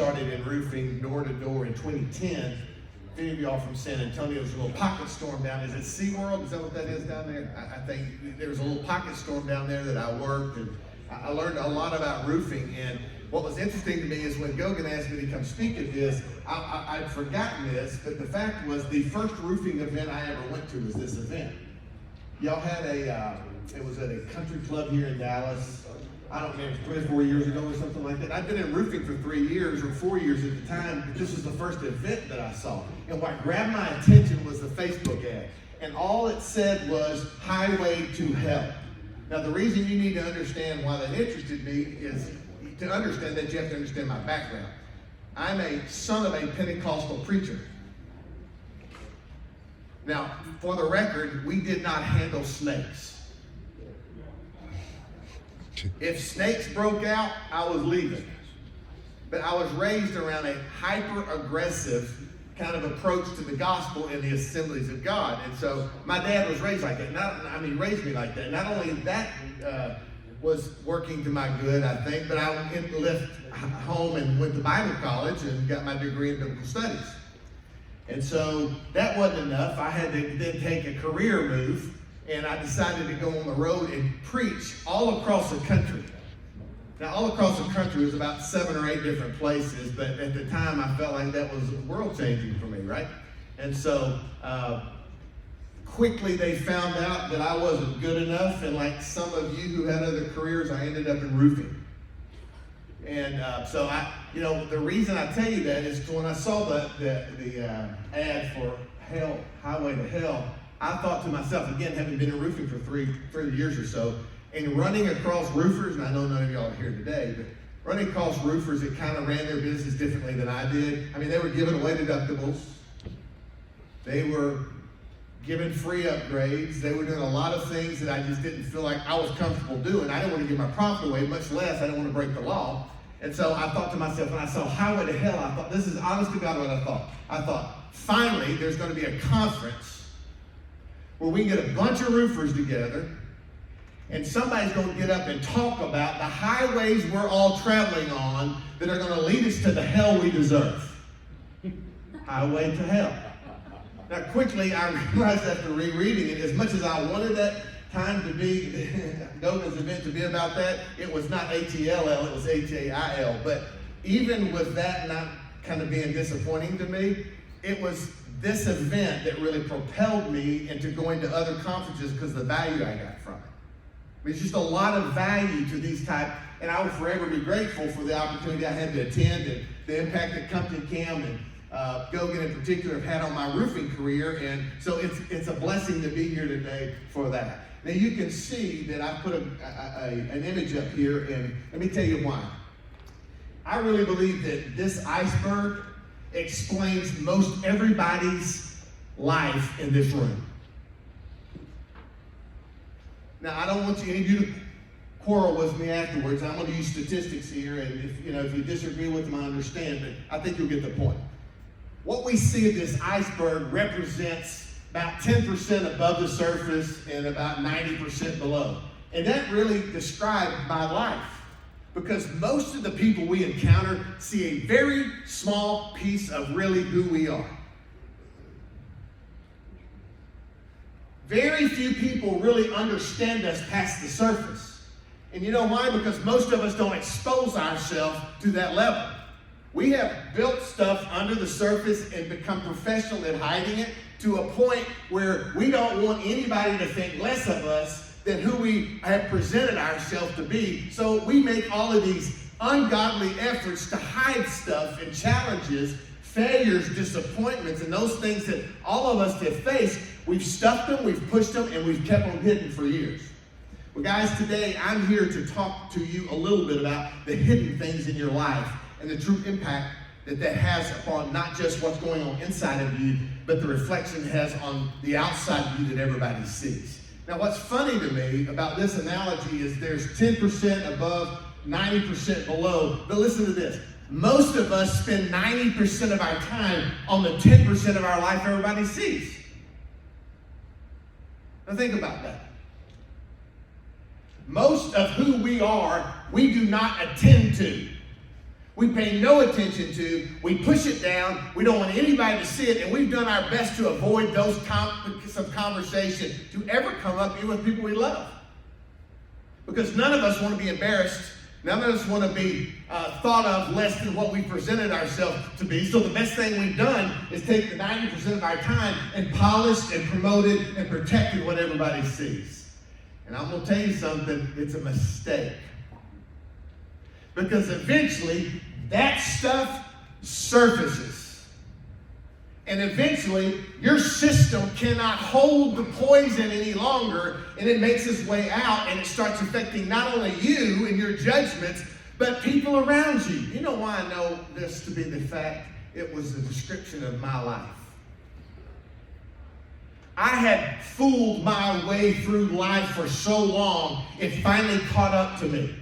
started in roofing door to door in 2010. If any of y'all from San Antonio, there's a little pocket storm down there. Is it SeaWorld? Is that what that is down there? I think there was a little pocket storm down there that I worked, and I learned a lot about roofing. And what was interesting to me is when Gogan asked me to come speak at this, I'd forgotten this, but the fact was the first roofing event I ever went to was this event. Y'all had it was at a country club here in Dallas. I don't know, it was 3 or 4 years ago or something like that. I'd been in roofing for 3 years or 4 years at the time, but this was the first event that I saw. And what grabbed my attention was the Facebook ad. And all it said was, Hwy2Hail. Now the reason you need to understand why that interested me is to understand that you have to understand my background. I'm a son of a Pentecostal preacher. Now, for the record, we did not handle snakes. If snakes broke out, I was leaving. But I was raised around a hyper-aggressive kind of approach to the gospel in the assemblies of God. And so my dad was raised like that. Raised me like that. Not only that was working to my good, I think, but I left home and went to Bible college and got my degree in biblical studies. And so that wasn't enough. I had to then take a career move. And I decided to go on the road and preach all across the country. Now, all across the country was about 7 or 8 different places, but at the time I felt like that was world-changing for me, right? And so quickly they found out that I wasn't good enough, and like some of you who had other careers, I ended up in roofing. And so the reason I tell you that is when I saw the ad for Hwy2Hail, I thought to myself, again, having been in roofing for 3 years or so, and running across roofers, and I know none of y'all are here today, but running across roofers that kind of ran their business differently than I did. I mean, they were giving away deductibles. They were giving free upgrades. They were doing a lot of things that I just didn't feel like I was comfortable doing. I didn't want to give my profit away, much less I didn't want to break the law. And so I thought to myself, when I saw Hwy2Hail, I thought, this is honest to God what I thought. I thought, finally, there's going to be a conference where we can get a bunch of roofers together, and somebody's going to get up and talk about the highways we're all traveling on that are going to lead us to the hell we deserve. Hwy2Hail. Now, quickly, I realized after rereading it, as much as I wanted that time to be, Gogan's event to be about that, it was not H-E-L-L, it was H-A-I-L. But even with that not kind of being disappointing to me, it was this event that really propelled me into going to other conferences because of the value I got from it. There's just a lot of value to these type, and I will forever be grateful for the opportunity I had to attend and the impact that Compton Cam and Gogan in particular have had on my roofing career, and so it's a blessing to be here today for that. Now you can see that I put an image up here, and let me tell you why. I really believe that this iceberg explains most everybody's life in this room. Now, I don't want any of you to quarrel with me afterwards. I'm going to use statistics here, and if you disagree with them, I understand, but I think you'll get the point. What we see of this iceberg represents about 10% above the surface and about 90% below. And that really described my life. Because most of the people we encounter see a very small piece of really who we are. Very few people really understand us past the surface. And you know why? Because most of us don't expose ourselves to that level. We have built stuff under the surface and become professional at hiding it to a point where we don't want anybody to think less of us than who we have presented ourselves to be. So we make all of these ungodly efforts to hide stuff and challenges, failures, disappointments, and those things that all of us have faced. We've stuffed them, we've pushed them, and we've kept them hidden for years. Well, guys, today I'm here to talk to you a little bit about the hidden things in your life and the true impact that has upon not just what's going on inside of you, but the reflection it has on the outside of you that everybody sees. Now, what's funny to me about this analogy is there's 10% above, 90% below. But listen to this. Most of us spend 90% of our time on the 10% of our life everybody sees. Now think about that. Most of who we are, we do not attend to. we pay no attention to, we push it down, we don't want anybody to see it, and we've done our best to avoid those topics of conversation to ever come up even with people we love. Because none of us want to be embarrassed. None of us want to be thought of less than what we presented ourselves to be. So the best thing we've done is take the 90% of our time and polished and promoted and protected what everybody sees. And I'm going to tell you something, it's a mistake. Because eventually, that stuff surfaces. And eventually, your system cannot hold the poison any longer, and it makes its way out, and it starts affecting not only you and your judgments, but people around you. You know why I know this to be the fact? It was the description of my life. I had fooled my way through life for so long, it finally caught up to me.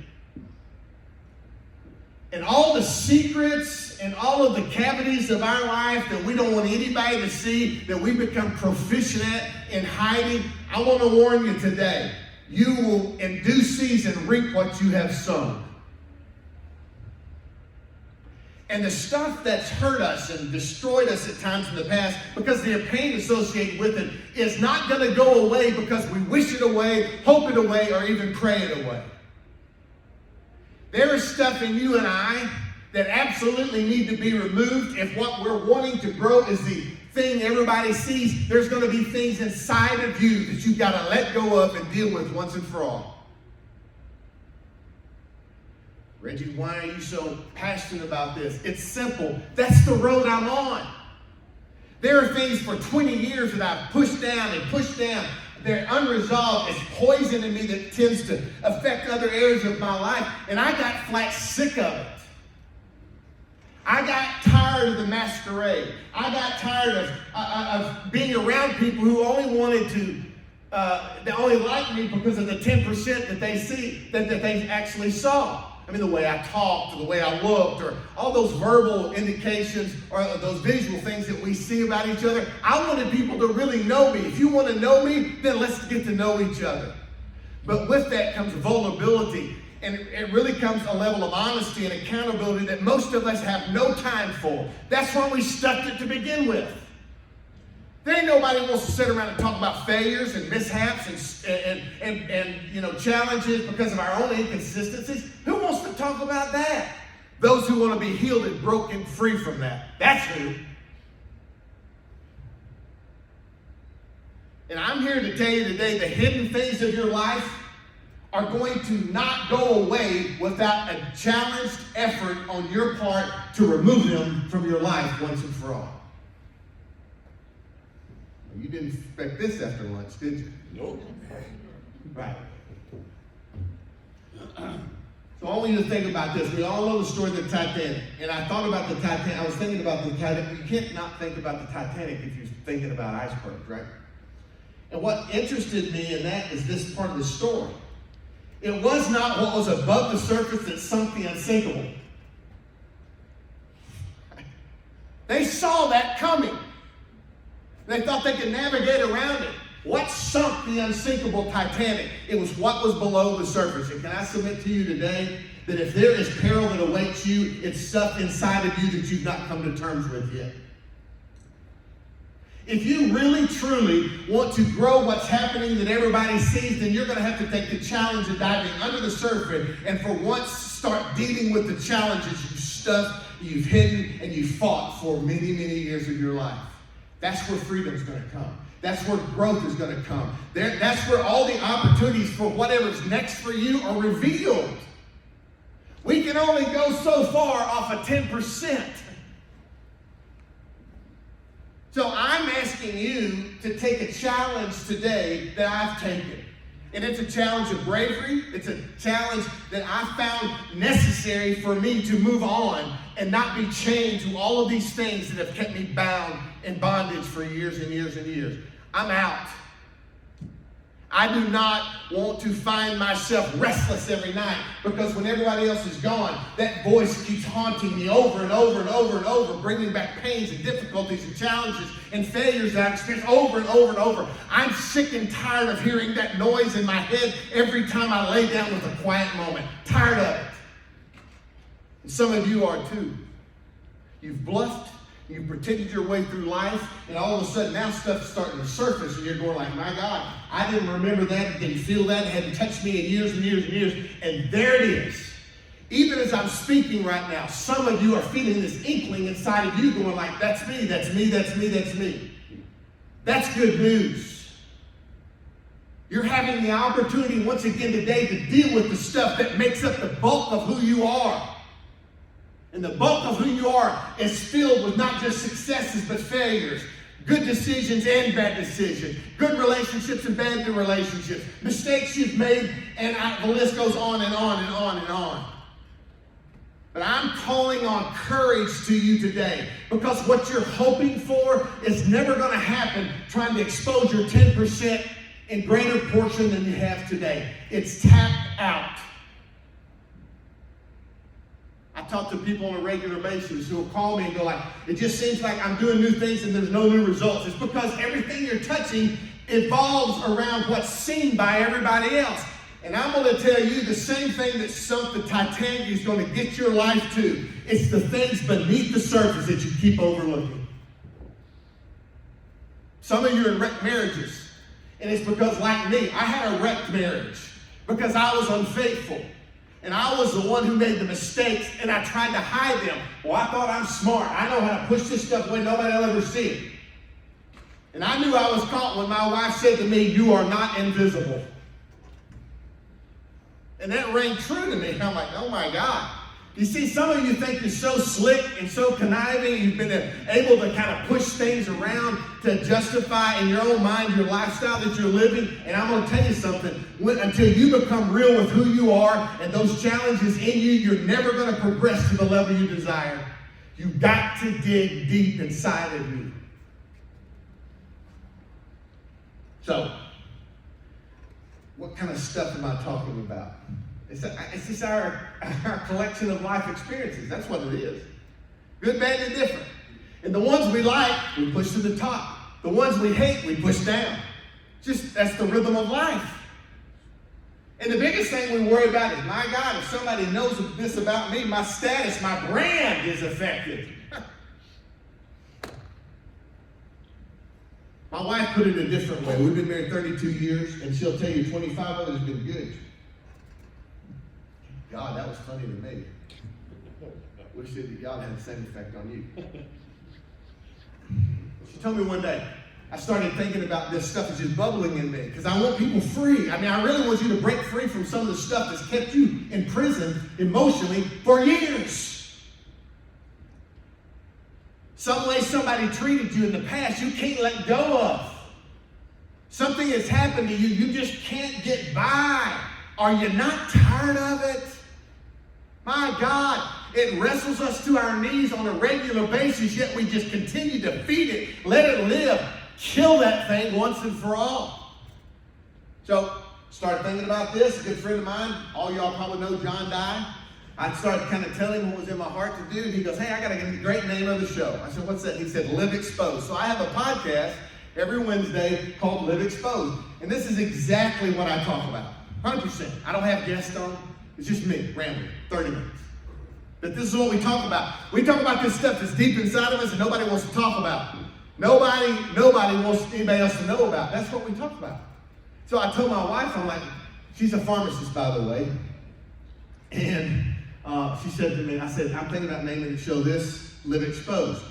And all the secrets and all of the cavities of our life that we don't want anybody to see, that we become proficient at in hiding, I want to warn you today, you will in due season reap what you have sown. And the stuff that's hurt us and destroyed us at times in the past, because the pain associated with it is not going to go away because we wish it away, hope it away, or even pray it away. There is stuff in you and I that absolutely need to be removed. If what we're wanting to grow is the thing everybody sees, there's going to be things inside of you that you've got to let go of and deal with once and for all. Reggie, why are you so passionate about this? It's simple. That's the road I'm on. There are things for 20 years that I've pushed down and pushed down. They're unresolved. It's poison in me that tends to affect other areas of my life. And I got flat sick of it. I got tired of the masquerade. I got tired of being around people who only wanted to, they only liked me because of the 10% that they see, that they actually saw. I mean, the way I talked, or the way I looked, or all those verbal indications, or those visual things that we see about each other. I wanted people to really know me. If you want to know me, then let's get to know each other. But with that comes vulnerability, and it really comes a level of honesty and accountability that most of us have no time for. That's why we stuck it to begin with. There ain't nobody who wants to sit around and talk about failures and mishaps and challenges because of our own inconsistencies. Who wants to talk about that? Those who want to be healed and broken free from that. That's who. And I'm here to tell you today, the hidden things of your life are going to not go away without a challenged effort on your part to remove them from your life once and for all. You didn't expect this after lunch, did you? Nope. Right. So I want you to think about this. We all know the story of the Titanic. And I thought about the Titanic. I was thinking about the Titanic. You can't not think about the Titanic if you're thinking about icebergs, right? And what interested me in that is this part of the story. It was not what was above the surface that sunk the unsinkable. They saw that coming. They thought they could navigate around it. What sunk the unsinkable Titanic? It was what was below the surface. And can I submit to you today that if there is peril that awaits you, it's stuff inside of you that you've not come to terms with yet. If you really, truly want to grow what's happening that everybody sees, then you're going to have to take the challenge of diving under the surface and for once start dealing with the challenges you've stuffed, you've hidden, and you've fought for many, many years of your life. That's where freedom's going to come. That's where growth is going to come. That's where all the opportunities for whatever's next for you are revealed. We can only go so far off of 10%. So I'm asking you to take a challenge today that I've taken. And it's a challenge of bravery. It's a challenge that I found necessary for me to move on and not be chained to all of these things that have kept me bound in bondage for years and years and years. I'm out. I do not want to find myself restless every night because when everybody else is gone, that voice keeps haunting me over and over and over and over, bringing back pains and difficulties and challenges and failures that I've experienced over and over and over. I'm sick and tired of hearing that noise in my head every time I lay down with a quiet moment. Tired of it. And some of you are too. You've bluffed, you've pretended your way through life, and all of a sudden now stuff's starting to surface, and you're going like, my God, I didn't remember that, didn't feel that, hadn't touched me in years and years and years, and there it is. Even as I'm speaking right now, some of you are feeling this inkling inside of you going like, that's me, that's me, that's me, that's me. That's good news. You're having the opportunity once again today to deal with the stuff that makes up the bulk of who you are. And the bulk of who you are is filled with not just successes but failures, good decisions and bad decisions, good relationships and bad relationships, mistakes you've made, and the list goes on and on and on and on. But I'm calling on courage to you today, because what you're hoping for is never going to happen trying to expose your 10% in greater portion than you have today. It's tapped out. I talk to people on a regular basis who will call me and go like, it just seems like I'm doing new things and there's no new results. It's because everything you're touching evolves around what's seen by everybody else. And I'm going to tell you the same thing that sunk the Titanic is going to get your life to. It's the things beneath the surface that you keep overlooking. Some of you are in wrecked marriages. And it's because, like me, I had a wrecked marriage because I was unfaithful. And I was the one who made the mistakes, and I tried to hide them. Well, I thought I'm smart. I know how to push this stuff away. Nobody will ever see it. And I knew I was caught when my wife said to me, you are not invisible. And that rang true to me. I'm like, oh my God. You see, some of you think you're so slick and so conniving, you've been able to kind of push things around to justify in your own mind your lifestyle that you're living. And I'm going to tell you something. Until you become real with who you are and those challenges in you, you're never going to progress to the level you desire. You've got to dig deep inside of you. So, what kind of stuff am I talking about? It's just our collection of life experiences. That's what it is. Good, bad, and different. And the ones we like, we push to the top. The ones we hate, we push down. That's the rhythm of life. And the biggest thing we worry about is, my God, if somebody knows this about me, my status, my brand is affected. My wife put it a different way. We've been married 32 years, and she'll tell you 25 of it has been good. God, that was funny to me. Wish that God had the same effect on you. She told me one day, I started thinking about this stuff that's just bubbling in me, because I want people free. I mean, I really want you to break free from some of the stuff that's kept you in prison emotionally for years. Some way somebody treated you in the past you can't let go of. Something has happened to you, you just can't get by. Are you not tired of it? My God, it wrestles us to our knees on a regular basis, yet we just continue to feed it, let it live, kill that thing once and for all. So, started thinking about this. A good friend of mine, all y'all probably know John Dye. I started kind of telling him what was in my heart to do, and he goes, hey, I got a great name of the show. I said, what's that? He said, Live Exposed. So I have a podcast every Wednesday called Live Exposed, and this is exactly what I talk about, 100%. I don't have guests on. It's just me, rambling, 30 minutes. But this is what we talk about. We talk about this stuff that's deep inside of us and nobody wants to talk about. Nobody wants anybody else to know about. That's what we talk about. So I told my wife, I'm like, she's a pharmacist, by the way, and she said to me, I said, I'm thinking about naming the show this, Live Exposed.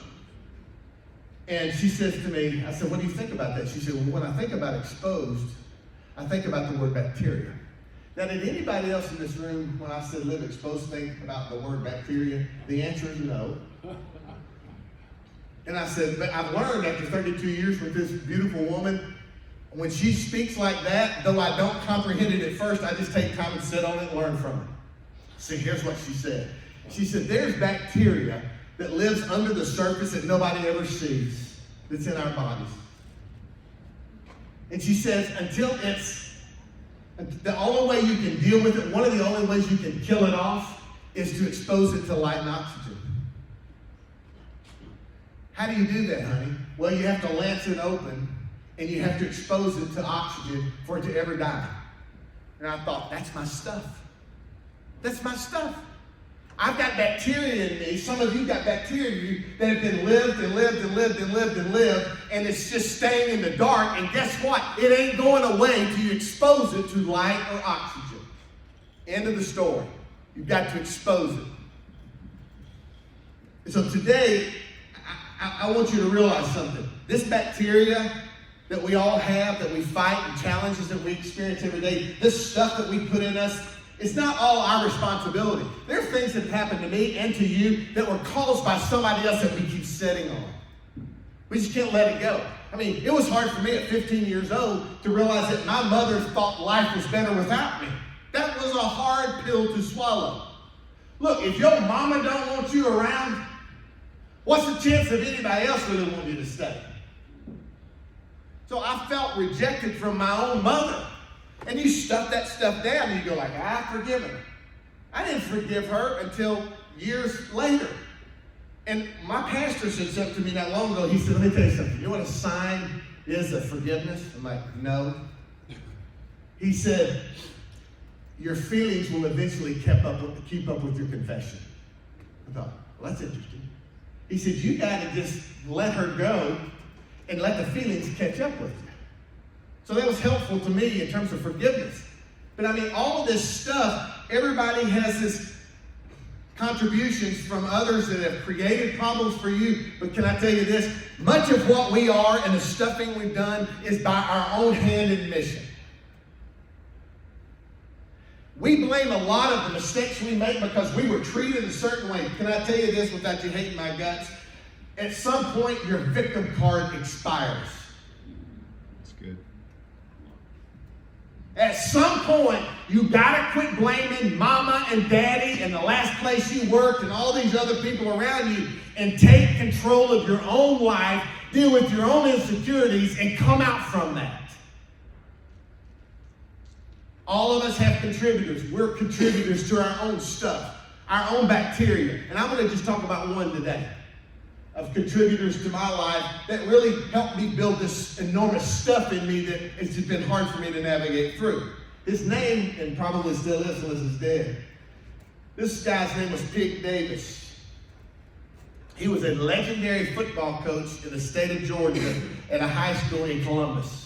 And she says to me, I said, what do you think about that? She said, well, when I think about exposed, I think about the word bacteria. Now, did anybody else in this room, when I said live exposed, think about the word bacteria? The answer is no. And I said, but I've learned after 32 years with this beautiful woman, when she speaks like that, though I don't comprehend it at first, I just take time and sit on it and learn from her. See, here's what she said. She said, there's bacteria that lives under the surface that nobody ever sees, that's in our bodies. And she says, the only way you can deal with it, one of the only ways you can kill it off, is to expose it to light and oxygen. How do you do that, honey? Well, you have to lance it open, and you have to expose it to oxygen for it to ever die. And I thought, that's my stuff. That's my stuff. I've got bacteria in me. Some of you got bacteria in you that have been lived and lived and lived and lived and lived, and it's just staying in the dark. And guess what? It ain't going away till you expose it to light or oxygen. End of the story. You've got to expose it. So today, I want you to realize something. This bacteria that we all have, that we fight, and challenges that we experience every day, this stuff that we put in us, it's not all our responsibility. There are things that happen to me and to you that were caused by somebody else that we keep sitting on. We just can't let it go. I mean, it was hard for me at 15 years old to realize that my mother thought life was better without me. That was a hard pill to swallow. Look, if your mama don't want you around, what's the chance of anybody else really wanting you to stay? So I felt rejected from my own mother. And you stuff that stuff down and you go like, I've forgiven her. I didn't forgive her until years later. And my pastor said something to me not long ago. He said, let me tell you something. You know what a sign is of forgiveness? I'm like, no. He said, your feelings will eventually keep up with your confession. I thought, well, that's interesting. He said, you got to just let her go and let the feelings catch up with you. So that was helpful to me in terms of forgiveness. But I mean, all of this stuff, everybody has this contributions from others that have created problems for you. But can I tell you this? Much of what we are and the stuffing we've done is by our own hand and mission. We blame a lot of the mistakes we make because we were treated a certain way. Can I tell you this without you hating my guts? At some point, your victim card expires. That's good. At some point, you gotta quit blaming mama and daddy and the last place you worked and all these other people around you and take control of your own life, deal with your own insecurities, and come out from that. All of us have contributors. We're contributors to our own stuff, our own bacteria. And I'm going to just talk about one today of contributors to my life that really helped me build this enormous stuff in me that it's just been hard for me to navigate through. His name, and probably still is unless he's dead. This guy's name was Pig Davis. He was a legendary football coach in the state of Georgia at a high school in Columbus.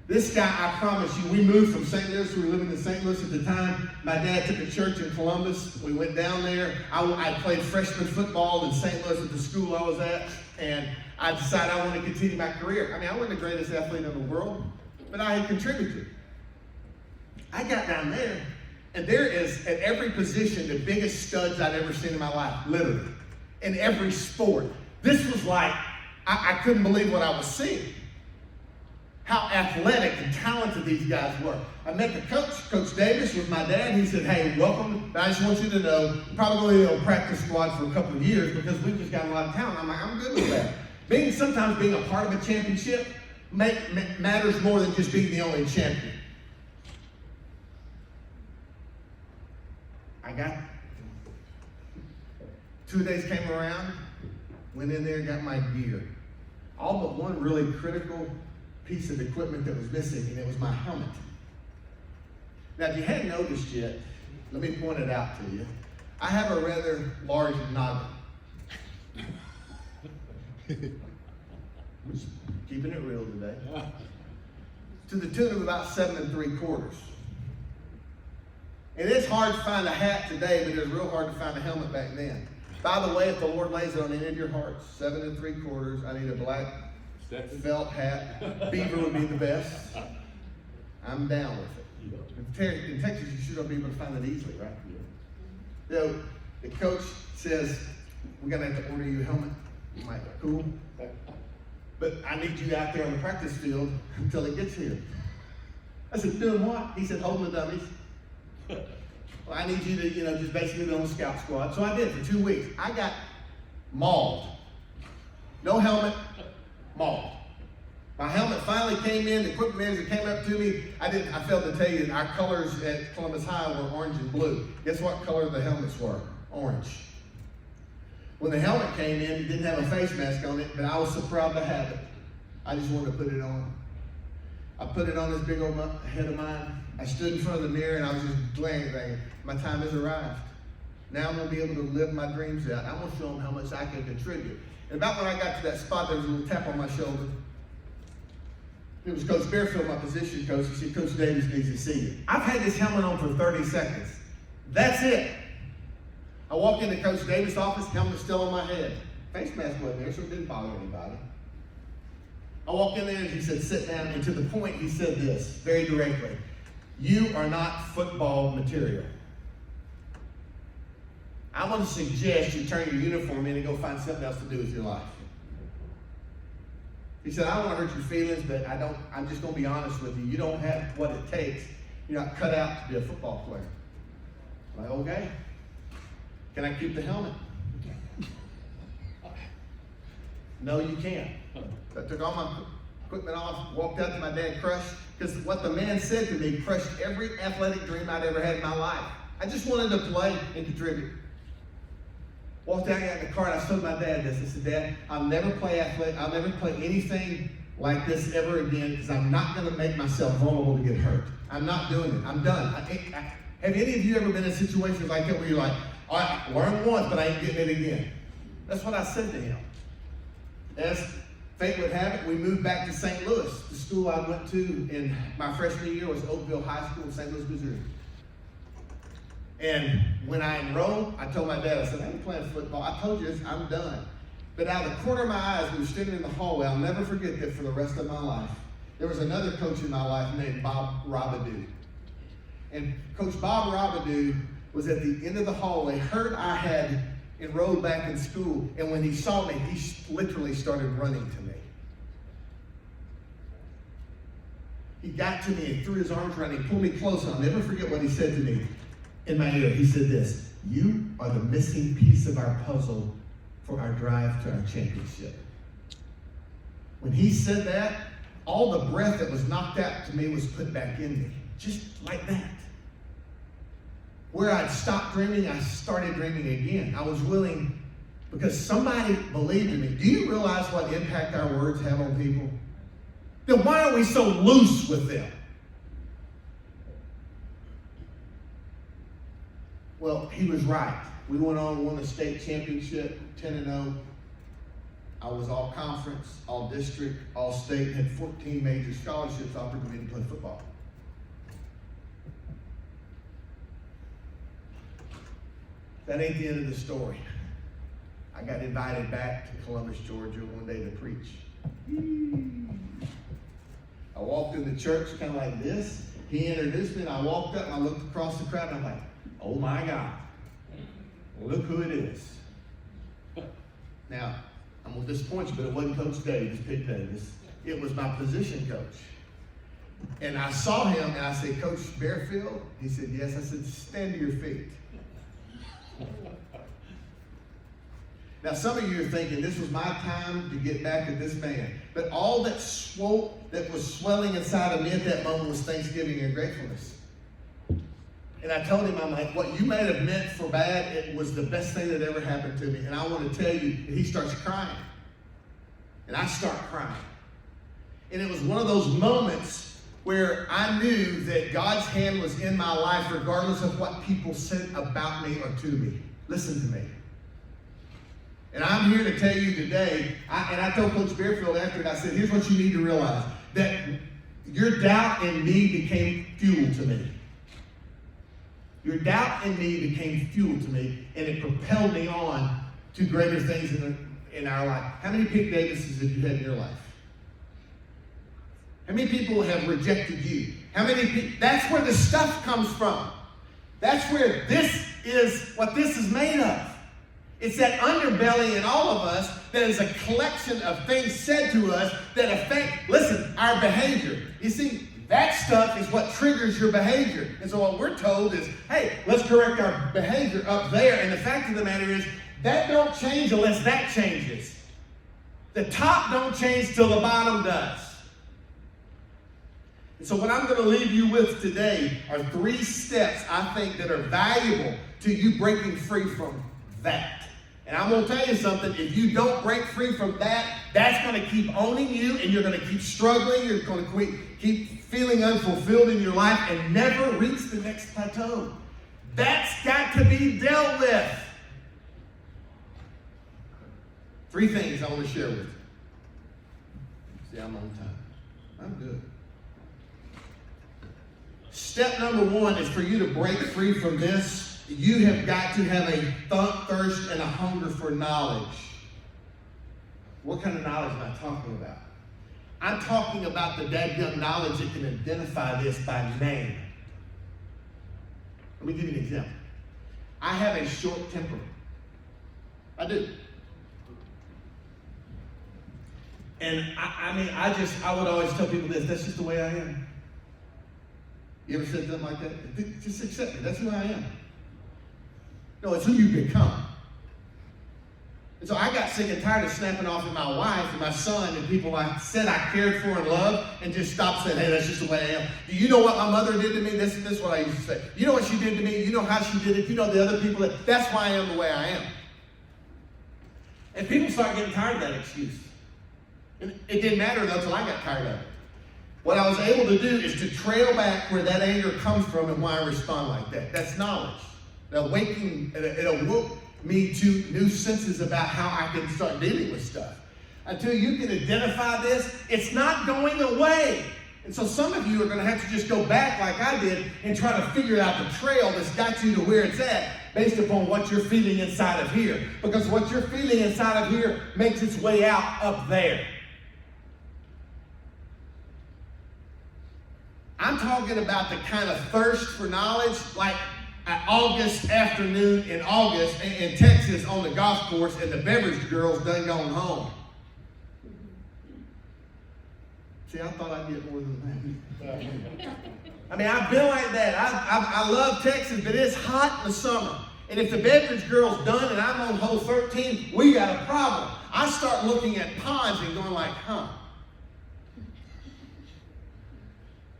This guy, I promise you, we moved from St. Louis. We were living in St. Louis at the time. My dad took a church in Columbus. We went down there. I played freshman football in St. Louis at the school I was at, and I decided I wanted to continue my career. I mean, I wasn't the greatest athlete in the world, but I had contributed. I got down there, and there is, at every position, the biggest studs I'd ever seen in my life, literally, in every sport. This was like, I couldn't believe what I was seeing. How athletic and talented these guys were. I met the coach, Coach Davis, with my dad. He said, hey, welcome. But I just want you to know, you're probably going to be on a practice squad for a couple of years because we've just got a lot of talent. I'm like, I'm good with that. Sometimes being a part of a championship matters more than just being the only champion. I got 2 days came around, went in there, got my gear. All but one really critical piece of equipment that was missing, and it was my helmet. Now, if you hadn't noticed yet, let me point it out to you. I have a rather large noggin. Just keeping it real today. To the tune of about 7 3/4. And it's hard to find a hat today, but it was real hard to find a helmet back then. By the way, if the Lord lays it on any of your hearts, 7 3/4, I need a black felt hat. Beaver would be the best. I'm down with it. In Texas, you should be able to find it easily, right? So the coach says, we're going to have to order you a helmet. I'm like, cool. But I need you out there on the practice field until it gets here. I said, doing what? He said, holding the dummies. Well, I need you to, just basically be on the scout squad. So I did for 2 weeks. I got mauled. No helmet. Mauled. My helmet finally came in. The equipment manager came up to me. I failed to tell you, our colors at Columbus High were orange and blue. Guess what color the helmets were? Orange. When the helmet came in, it didn't have a face mask on it, but I was so proud to have it. I just wanted to put it on. I put it on this big old head of mine. I stood in front of the mirror and I was just glaring. My time has arrived. Now I'm going to be able to live my dreams out. I'm going to show them how much I can contribute. And about when I got to that spot, there was a little tap on my shoulder. It was Coach Bearfield, my position coach. He said, Coach Davis needs to see you. I've had this helmet on for 30 seconds. That's it. I walk into Coach Davis' office, helmet's still on my head. Face mask wasn't there, so it didn't bother anybody. I walk in there and he said, sit down. And to the point, he said this very directly. You are not football material. I want to suggest you turn your uniform in and go find something else to do with your life. He said, I don't want to hurt your feelings, but I'm just going to be honest with you. You don't have what it takes. You're not cut out to be a football player. I'm like, okay. Can I keep the helmet? No, you can't. I took all my equipment off, walked out to my dad, crushed, because what the man said to me crushed every athletic dream I'd ever had in my life. I just wanted to play and contribute. Walked out, got in the car, and I told my dad this. I said, Dad, I'll never play anything like this ever again because I'm not going to make myself vulnerable to get hurt. I'm not doing it. I'm done. Have any of you ever been in situations like that where you're like, all right, learn once, but I ain't getting it again? That's what I said to him. As fate would have it, we moved back to St. Louis. The school I went to in my freshman year was Oakville High School in St. Louis, Missouri. And when I enrolled, I told my dad, I said, I ain't playing football. I told you this, I'm done. But out of the corner of my eyes, we were standing in the hallway. I'll never forget that for the rest of my life. There was another coach in my life named Bob Robidoux. And Coach Bob Robidoux was at the end of the hallway, heard I had enrolled back in school, and when he saw me, he literally started running to me. He got to me and threw his arms around me, pulled me close, and I'll never forget what he said to me in my ear. He said this, you are the missing piece of our puzzle for our drive to our championship. When he said that, all the breath that was knocked out to me was put back in me, just like that. Where I'd stopped dreaming, I started dreaming again. I was willing, because somebody believed in me. Do you realize what impact our words have on people? Then why are we so loose with them? Well, he was right. We went on and won the state championship, 10-0. I was all conference, all district, all state, had 14 major scholarships offered to me to play football. That ain't the end of the story. I got invited back to Columbus, Georgia one day to preach. I walked in the church kind of like this. He introduced me and I walked up and I looked across the crowd and I'm like, oh my God, look who it is. Now, I'm going to disappoint you, but it wasn't Coach Davis, Pitt Davis. It was my position coach. And I saw him and I said, Coach Bearfield? He said, yes. I said, stand to your feet. Now, some of you are thinking this was my time to get back at this man. But all that was swelling inside of me at that moment was thanksgiving and gratefulness. And I told him, I'm like, what you may have meant for bad, it was the best thing that ever happened to me. And I want to tell you, and he starts crying. And I start crying. And it was one of those moments where I knew that God's hand was in my life regardless of what people said about me or to me. Listen to me. And I'm here to tell you today, I told Coach Bearfield after it, I said, here's what you need to realize, that your doubt in me became fuel to me. Your doubt in me became fuel to me, and it propelled me on to greater things in our life. How many Pitt Davises have you had in your life? How many people have rejected you? How many people? That's where the stuff comes from. That's where what this is made of. It's that underbelly in all of us that is a collection of things said to us that affect, listen, our behavior. You see, that stuff is what triggers your behavior. And so what we're told is, hey, let's correct our behavior up there. And the fact of the matter is, that don't change unless that changes. The top don't change till the bottom does. And so what I'm going to leave you with today are 3 steps I think that are valuable to you breaking free from that. And I'm going to tell you something, if you don't break free from that, that's going to keep owning you and you're going to keep struggling, you're going to keep feeling unfulfilled in your life and never reach the next plateau. That's got to be dealt with. 3 things I want to share with you. See, I'm on time. I'm good. Step number 1 is for you to break free from this. You have got to have a thirst and a hunger for knowledge. What kind of knowledge am I talking about? I'm talking about the dadgum knowledge that can identify this by name. Let me give you an example. I have a short temper. I do. And I would always tell people this, that's just the way I am. You ever said something like that? Just accept it, that's who I am. No, it's who you become. And so I got sick and tired of snapping off at my wife and my son and people I said I cared for and loved and just stopped saying, hey, that's just the way I am. Do you know what my mother did to me? This is what I used to say. You know what she did to me? You know how she did it? You know the other people that's why I am the way I am. And people start getting tired of that excuse. And it didn't matter though until I got tired of it. What I was able to do is to trail back where that anger comes from and why I respond like that. That's knowledge. It awoke me to new senses about how I can start dealing with stuff. Until you can identify this, it's not going away. And so some of you are going to have to just go back like I did and try to figure out the trail that's got you to where it's at based upon what you're feeling inside of here. Because what you're feeling inside of here makes its way out up there. I'm talking about the kind of thirst for knowledge like an August afternoon in August in Texas on the golf course and the beverage girls done gone home. See, I thought I'd get more than that. I mean, I've been like that. I love Texas, but it's hot in the summer. And if the beverage girl's done and I'm on hole 13, we got a problem. I start looking at ponds and going like,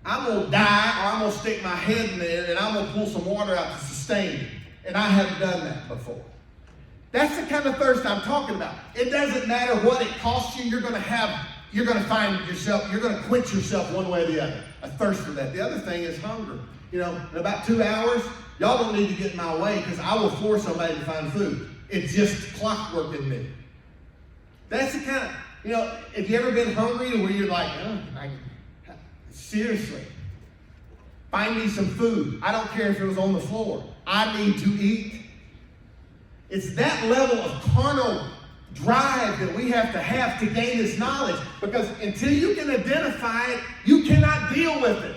I'm going to die or I'm going to stick my head in there and I'm going to pull some water out to sustain me. And I haven't done that before. That's the kind of thirst I'm talking about. It doesn't matter what it costs you, you're going to find yourself, you're going to quench yourself one way or the other. A thirst for that. The other thing is hunger. You know, in about 2 hours, y'all don't need to get in my way because I will force somebody to find food. It's just clockwork in me. That's the kind of, if you ever been hungry to where you're like, seriously, find me some food. I don't care if it was on the floor. I need to eat. It's that level of carnal drive that we have to gain this knowledge, because until you can identify it, you cannot deal with it.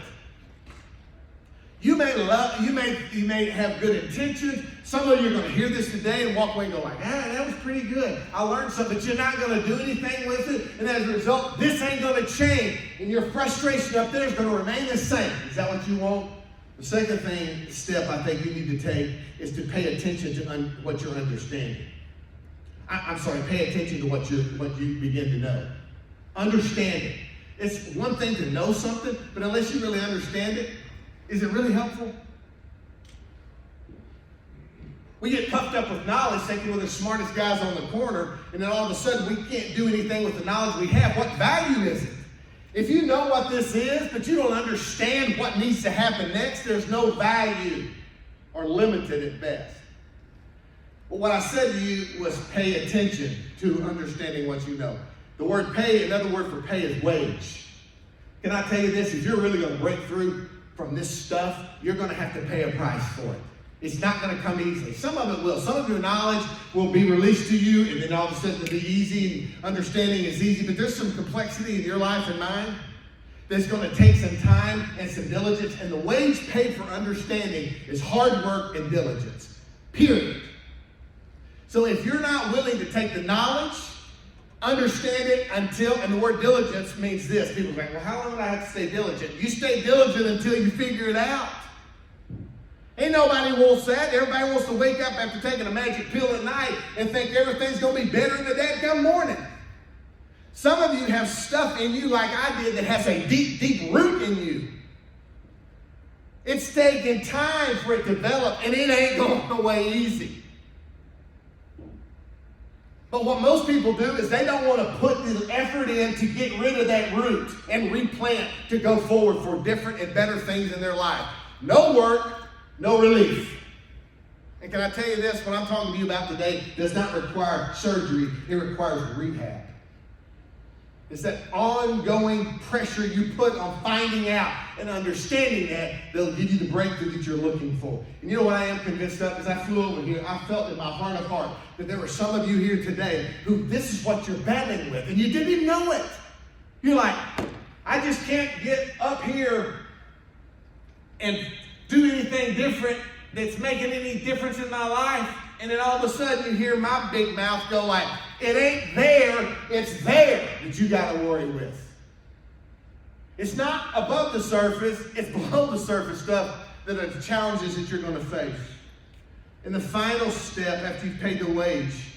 You may have good intentions. Some of you are going to hear this today and walk away and go like, that was pretty good. I learned something, but you're not going to do anything with it. And as a result, this ain't going to change. And your frustration up there is going to remain the same. Is that what you want? The second step I think you need to take is to pay attention to what you're understanding. Pay attention to what you begin to know. Understand it. It's one thing to know something, but unless you really understand it, is it really helpful? We get puffed up with knowledge, thinking we're the smartest guys on the corner, and then all of a sudden we can't do anything with the knowledge we have. What value is it? If you know what this is, but you don't understand what needs to happen next, there's no value, or limited at best. But what I said to you was pay attention to understanding what you know. The word pay, another word for pay is wage. Can I tell you this? If you're really going to break through from this stuff, you're going to have to pay a price for it. It's not going to come easily. Some of it will. Some of your knowledge will be released to you, and then all of a sudden it'll be easy, and understanding is easy. But there's some complexity in your life and mine that's going to take some time and some diligence. And the wage paid for understanding is hard work and diligence. Period. So if you're not willing to take the knowledge, understand it and the word diligence means this. People are like, well, how long do I have to stay diligent? You stay diligent until you figure it out. Ain't nobody wants that. Everybody wants to wake up after taking a magic pill at night and think everything's going to be better in the dadgum morning. Some of you have stuff in you like I did that has a deep, deep root in you. It's taking time for it to develop, and it ain't going away easy. But what most people do is they don't want to put the effort in to get rid of that root and replant to go forward for different and better things in their life. No work, no relief. And can I tell you this, what I'm talking to you about today does not require surgery, it requires rehab. It's that ongoing pressure you put on finding out and understanding that'll give you the breakthrough that you're looking for. And you know what I am convinced of? As I flew over here, I felt in my heart of heart that there were some of you here today who this is what you're battling with, and you didn't even know it. You're like, I just can't get up here and do anything different that's making any difference in my life. And then all of a sudden you hear my big mouth go like, it ain't there, it's there that you got to worry with. It's not above the surface, it's below the surface stuff that are the challenges that you're going to face. And the final step after you've paid the wage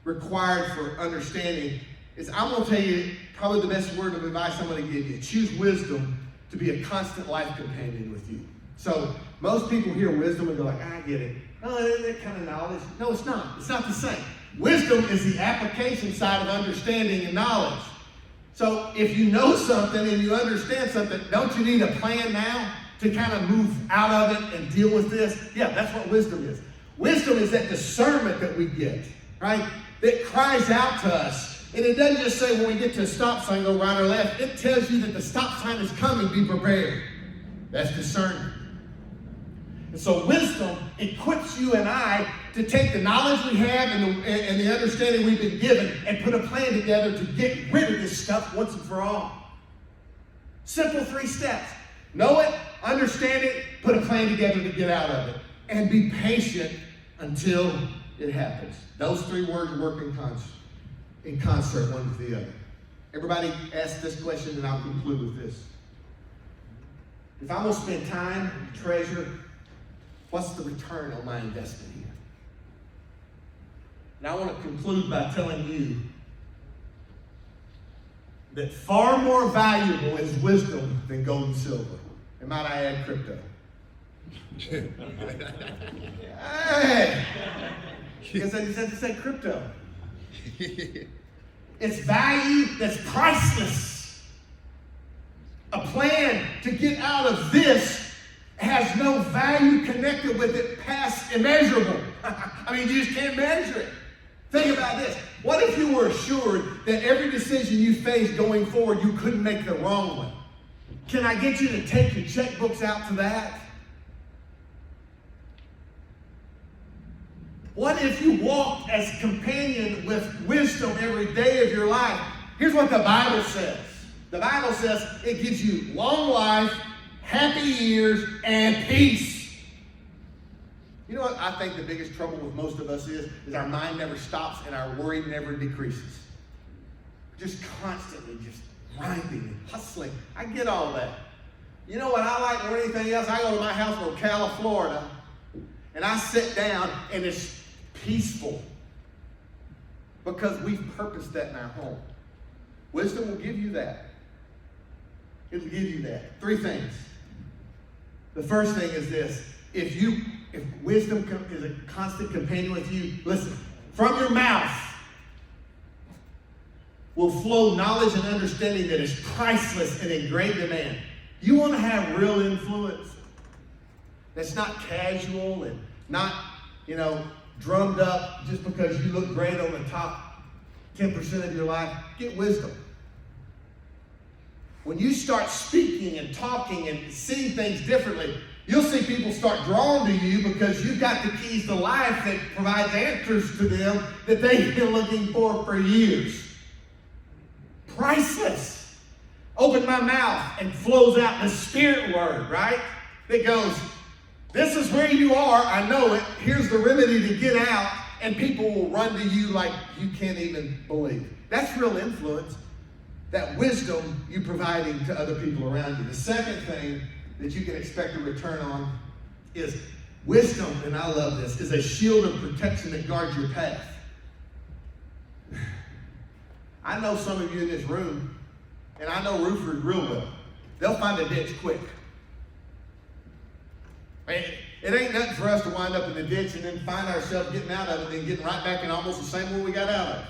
required for understanding is, I'm going to tell you probably the best word of advice I'm going to give you. Choose wisdom to be a constant life companion with you. So most people hear wisdom and go like, I get it. Oh, that kind of knowledge. No, it's not. It's not the same. Wisdom is the application side of understanding and knowledge. So if you know something and you understand something, don't you need a plan now to kind of move out of it and deal with this? Yeah, that's what wisdom is. Wisdom is that discernment that we get, right? That cries out to us. And it doesn't just say when we get to a stop sign, go right or left. It tells you that the stop sign is coming, be prepared. That's discernment. And so wisdom equips you and I to take the knowledge we have and the understanding we've been given and put a plan together to get rid of this stuff once and for all. Simple 3 steps. Know it, understand it, put a plan together to get out of it. And be patient until it happens. Those 3 words work in concert, one with the other. Everybody ask this question and I'll conclude with this. If I'm going to spend time, treasure, what's the return on my investment here? And I want to conclude by telling you that far more valuable is wisdom than gold and silver. And might I add crypto? Hey! Because I just had to say crypto. It's value that's priceless. A plan to get out of this has no value connected with it past immeasurable. I mean, you just can't measure it. Think about this. What if you were assured that every decision you face going forward, you couldn't make the wrong one? Can I get you to take your checkbooks out to that? What if you walked as a companion with wisdom every day of your life? Here's what the Bible says. The Bible says it gives you long life, happy years, and peace. You know what I think the biggest trouble with most of us is our mind never stops and our worry never decreases. Just constantly just grinding and hustling. I get all that. You know what I like more than anything else? I go to my house in Ocala, Florida, and I sit down and it's peaceful because we've purposed that in our home. Wisdom will give you that. It'll give you that. 3 things. The first thing is this. If wisdom is a constant companion with you, listen, from your mouth will flow knowledge and understanding that is priceless and in great demand. You want to have real influence that's not casual and not, drummed up just because you look great on the top 10% of your life. Get wisdom. When you start speaking and talking and seeing things differently, you'll see people start drawn to you because you've got the keys to life that provides answers to them that they've been looking for years. Priceless. Open my mouth and flows out the Spirit word, right? That goes, this is where you are, I know it, here's the remedy to get out, and people will run to you like you can't even believe. That's real influence. That wisdom you providing to other people around you. The second thing that you can expect a return on is wisdom, and I love this, is a shield of protection that guards your path. I know some of you in this room, and I know roofers real well. They'll find a ditch quick. It ain't nothing for us to wind up in the ditch and then find ourselves getting out of it and getting right back in almost the same one we got out of.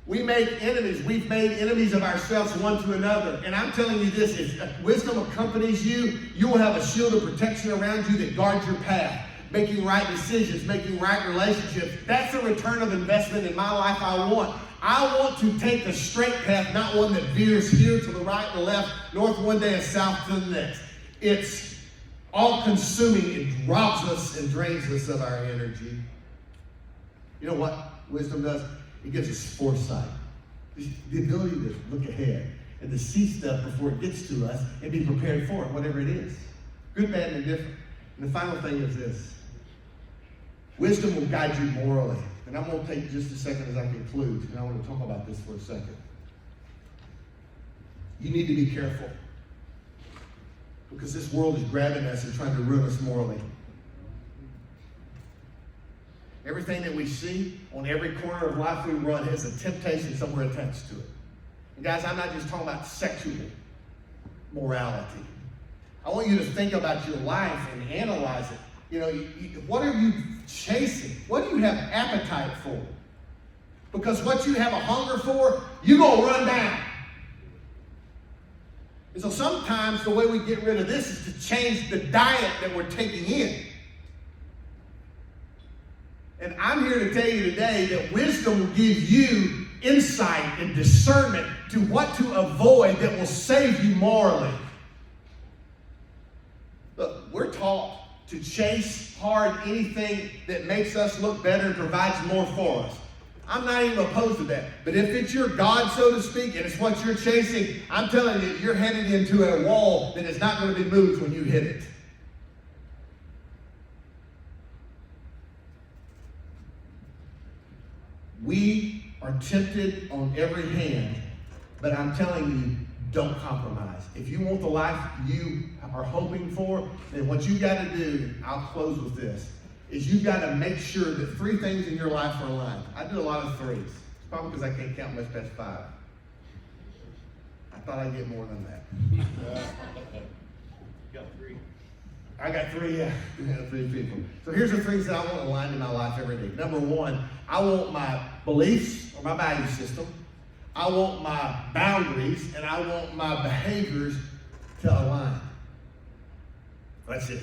We make enemies. We've made enemies of ourselves one to another. And I'm telling you this, if wisdom accompanies you, you will have a shield of protection around you that guards your path. Making right decisions, making right relationships. That's a return of investment in my life I want. I want to take the straight path, not one that veers here to the right and left, north one day and south to the next. It's all-consuming. It robs us and drains us of our energy. You know what wisdom does? It gives us foresight. The ability to look ahead and to see stuff before it gets to us and be prepared for it, whatever it is. Good, bad, and indifferent. And the final thing is this. Wisdom will guide you morally. And I'm going to take just a second as I conclude, and I want to talk about this for a second. You need to be careful. Because this world is grabbing us and trying to ruin us morally. Everything that we see on every corner of life we run has a temptation somewhere attached to it. And guys, I'm not just talking about sexual morality. I want you to think about your life and analyze it. You know, what are you chasing? What do you have appetite for? Because what you have a hunger for, you're going to run down. And so sometimes the way we get rid of this is to change the diet that we're taking in. And I'm here to tell you today that wisdom will give you insight and discernment to what to avoid that will save you morally. Look, we're taught to chase hard anything that makes us look better and provides more for us. I'm not even opposed to that. But if it's your God, so to speak, and it's what you're chasing, I'm telling you, you're headed into a wall that is not going to be moved when you hit it. We are tempted on every hand, but I'm telling you, don't compromise. If you want the life you are hoping for, then what you got to do, I'll close with this, is you've got to make sure that 3 things in your life are aligned. I do a lot of 3s. It's probably because I can't count much past 5. I thought I'd get more than that. Got 3. I got 3, yeah. We got 3 people. So here's the things that I want aligned in my life every day. Number 1, I want my beliefs or my value system. I want my boundaries, and I want my behaviors to align. That's it.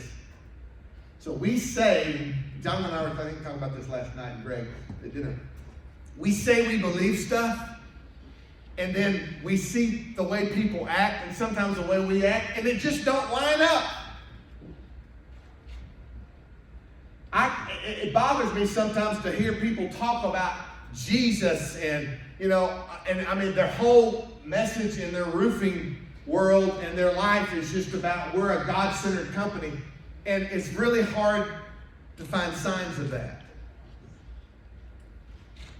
So we say, John and I were talking about this last night, and Greg at dinner. We say we believe stuff, and then we see the way people act, and sometimes the way we act, and it just don't line up. It bothers me sometimes to hear people talk about Jesus and, you know, and I mean, their whole message in their roofing world and their life is just about we're a God-centered company. And it's really hard to find signs of that.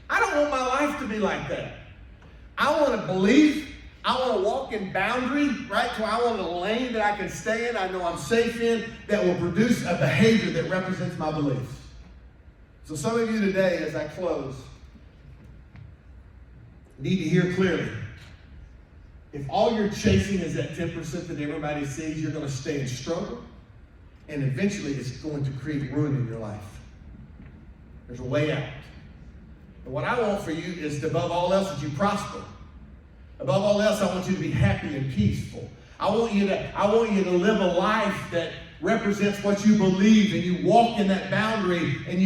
I don't want my life to be like that. I want to believe. I want to walk in boundary, right? So I want a lane that I can stay in, I know I'm safe in, that will produce a behavior that represents my beliefs. So some of you today, as I close, need to hear clearly. If all you're chasing is that 10% that everybody sees, you're going to stay in struggle, and eventually it's going to create ruin in your life. There's a way out. And what I want for you is, above all else, that you prosper. Above all else, I want you to be happy and peaceful. I want you to live a life that represents what you believe, and you walk in that boundary, and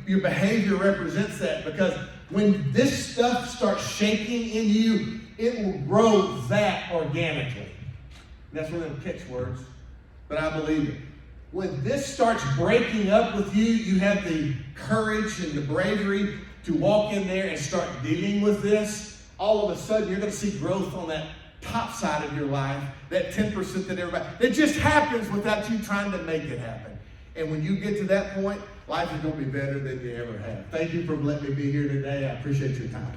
your behavior represents that. Because when this stuff starts shaking in you, it will grow that organically. And that's one of the catchwords, but I believe it. When this starts breaking up with you, you have the courage and the bravery to walk in there and start dealing with this. All of a sudden, you're going to see growth on that top side of your life, that 10% that everybody, it just happens without you trying to make it happen. And when you get to that point, life is going to be better than you ever have. Thank you for letting me be here today. I appreciate your time.